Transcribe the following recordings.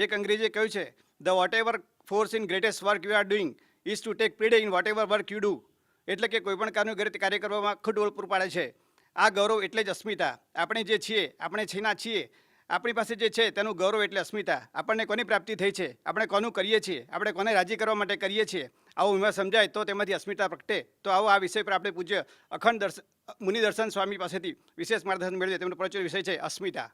એક અંગ્રેજીએ કહ્યું છે, the whatever force in greatest work you are doing is to take pride in whatever work you do. એટલે કે કોઈપણ કારનું કાર્ય કરવામાં આખું ડોળ પૂરું પાડે છે. આ ગૌરવ એટલે જ અસ્મિતા. આપણે જે છીએ, આપણે છીના છીએ, આપણી પાસે જે છે તેનું ગૌરવ એટલે અસ્મિતા. આપણને કોની પ્રાપ્તિ થઈ છે, આપણે કોનું કરીએ છીએ, આપણે કોને રાજી કરવા માટે કરીએ છીએ, આવું વિમાં સમજાય તો તેમાંથી અસ્મિતા પ્રગટે. તો આવો આ વિષય પર આપણે પૂજ્ય અખંડ મુનિદર્શન સ્વામી પાસેથી વિશેષ માર્ગદર્શન મેળવીએ. તેમનો પ્રચુર વિષય છે અસ્મિતા.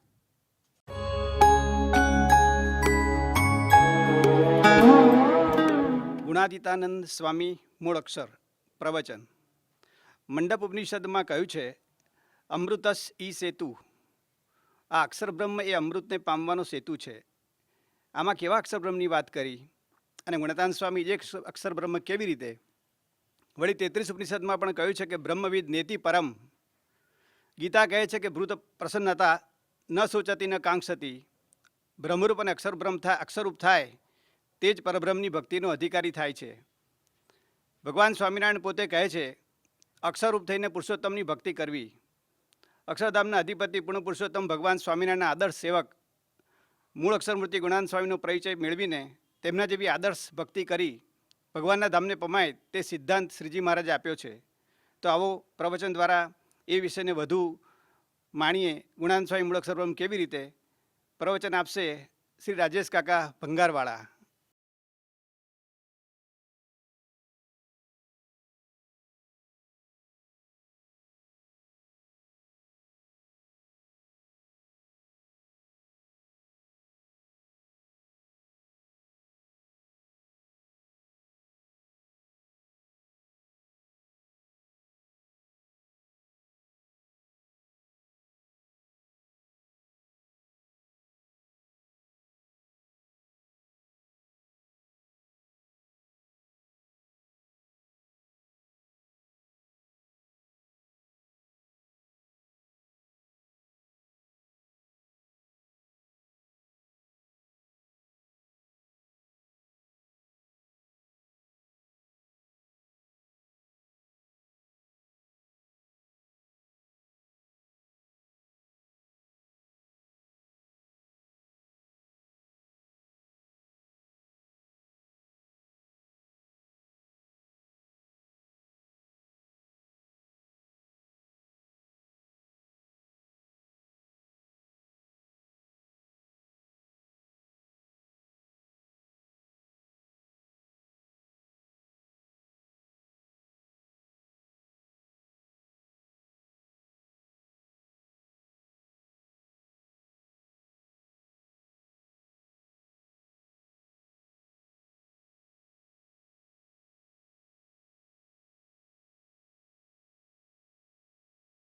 ગુણાતીતાનંદ સ્વામી મૂળ અક્ષર પ્રવચન. મંડપ ઉપનિષદમાં કહ્યું છે, અમૃતસ ઈ સેતુ. આ અક્ષર બ્રહ્મ એ અમૃતને પામવાનો સેતુ છે. આમાં કેવા અક્ષર બ્રહ્મની વાત કરી અને ગુણાતીતાનંદ સ્વામી એક અક્ષર બ્રહ્મ કેવી રીતે? વળી 33 ઉપનિષદમાં પણ કહ્યું છે કે બ્રહ્મવિદ નેતિ પરમ. ગીતા કહે છે કે ભૃત પ્રસન્નતા ન સોચતી ન કાંક્ષતી. બ્રહ્મરૂપ અને અક્ષરરૂપ થાય તે જ પરબ્રહ્મની ભક્તિનો અધિકારી થાય છે. ભગવાન સ્વામિનારાયણ પોતે કહે છે, અક્ષરરૂપ થઈને પુરુષોત્તમની ભક્તિ કરવી. અક્ષરધામના અધિપતિ પૂર્ણ પુરુષોત્તમ ભગવાન સ્વામિનારાયણના આદર્શ સેવક મૂળ અક્ષરમૂર્તિ ગુણાનંદ સ્વામીનો પરિચય મેળવીને તેમના જેવી આદર્શ ભક્તિ કરી ભગવાનના ધામને પમાય તે સિદ્ધાંત શ્રીજી મહારાજે આપ્યો છે. તો આવો પ્રવચન દ્વારા એ વિષયને વધુ માણીએ. ગુણાનંદ સ્વામી મૂળ અક્ષર બ્રહ્મ કેવી રીતે? પ્રવચન આપશે શ્રી રાજેશ કાકા ભંગારવાળા.